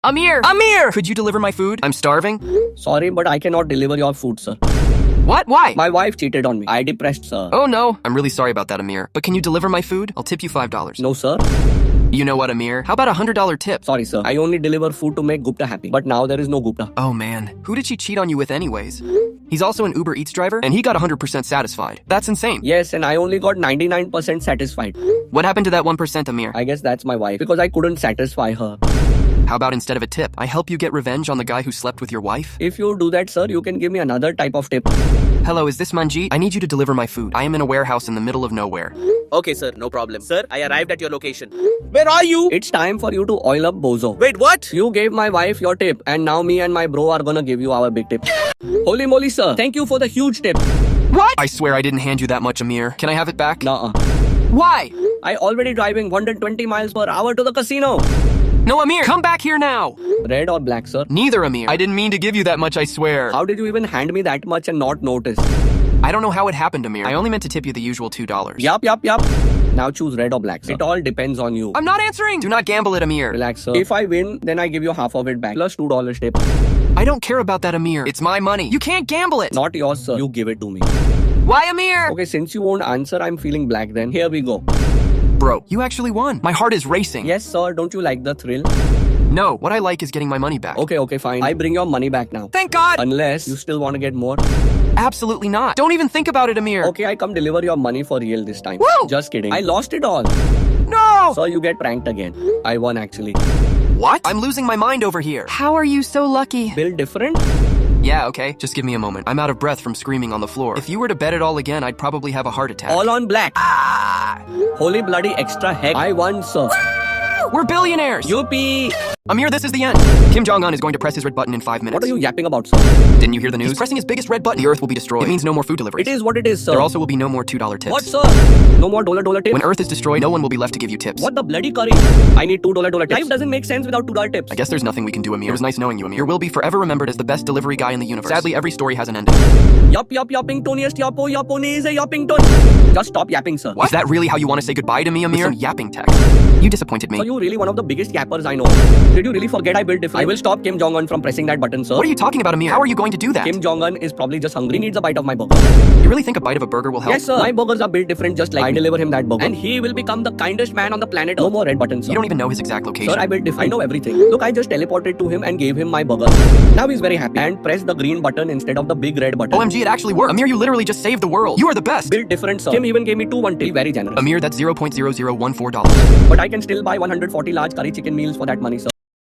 Amir! Amir! Could you deliver my food? I'm starving. Sorry, but I cannot deliver your food, sir. What? Why? My wife cheated on me. I depressed, sir. Oh no. I'm really sorry about that, Amir. But can you deliver my food? I'll tip you $5. No, sir. You know what, Amir? How about a $100 tip? Sorry, sir. I only deliver food to make Gupta happy. But now there is no Gupta. Oh man. Who did she cheat on you with anyways? He's also an Uber Eats driver, and he got 100% satisfied. That's insane. Yes, and I only got 99% satisfied. What happened to that 1%, Amir? I guess that's my wife. Because I couldn't satisfy her. How about instead of a tip, I help you get revenge on the guy who slept with your wife? If you do that, sir, you can give me another type of tip. Hello, is this Manjeet? I need you to deliver my food. I am in a warehouse in the middle of nowhere. Okay, sir, no problem. Sir, I arrived at your location. Where are you? It's time for you to oil up, bozo. Wait, what? You gave my wife your tip, and now me and my bro are gonna give you our big tip. Holy moly, sir. Thank you for the huge tip. What? I swear I didn't hand you that much, Amir. Can I have it back? Nuh-uh. Why? I already driving 120 miles per hour to the casino. No, Amir, come back here now. Red or black, sir? Neither, Amir. I didn't mean to give you that much, I swear. How did you even hand me that much and not notice? I don't know how it happened, Amir. I only meant to tip you the usual $2. Yup. Now choose red or black, sir. It all depends on you. I'm not answering. Do not gamble it, Amir. Relax, sir. If I win, then I give you half of it back. Plus $2 tip. I don't care about that, Amir. It's my money. You can't gamble it. Not yours, sir. You give it to me. Why, Amir? Okay, since you won't answer, I'm feeling black then. Here we go. Bro, you actually won. My heart is racing. Yes, sir. Don't you like the thrill? No, what I like is getting my money back. Okay, fine. I bring your money back now. Thank God. Unless you still want to get more. Absolutely not. Don't even think about it, Amir. Okay, I come deliver your money for real this time. Woo! Just kidding. I lost it all. No! So you get pranked again. I won actually. What? I'm losing my mind over here. How are you so lucky? Build different? Yeah, okay. Just give me a moment. I'm out of breath from screaming on the floor. If you were to bet it all again, I'd probably have a heart attack. All on black. Holy bloody extra heck. I won, sir. We're billionaires! Yuppie! Amir, this is the end. Kim Jong-un is going to press his red button in 5 minutes. What are you yapping about, sir? Didn't you hear the news? He's pressing his biggest red button. The Earth will be destroyed. It means no more food deliveries. It is what it is, sir. There also will be no more $2 tips. What, sir? No more dollar tips? When Earth is destroyed, no one will be left to give you tips. What the bloody curry? I need $2 tips. Life doesn't make sense without $2 tips. I guess there's nothing we can do, Amir. It was nice knowing you, Amir. You will be forever remembered as the best delivery guy in the universe. Sadly, every story has an ending. Yappingtoniest yapponies yappington. Just stop yapping, sir. What? Is that really how you want to say goodbye to me, Amir? With some yapping text. You disappointed me. So you really one of the biggest yappers I know. Did you really forget I built different? I will stop Kim Jong-un from pressing that button, sir. What are you talking about, Amir? How are you going to do that? Kim Jong-un is probably just hungry. He needs a bite of my burger. You really think a bite of a burger will help? Yes, sir. My burgers are built different just like I deliver him that burger. And he will become the kindest man on the planet. No more red buttons, sir. You don't even know his exact location. Sir, I built different. I know everything. Look, I just teleported to him and gave him my burger. Now he's very happy. And press the green button instead of the big red button. OMG, it actually worked. Amir, you literally just saved the world. You are the best. Built different, sir. Kim even gave me 2 very generous. Amir, that's $0.0014. But I can still buy 140 large curry chicken meals for that money, sir.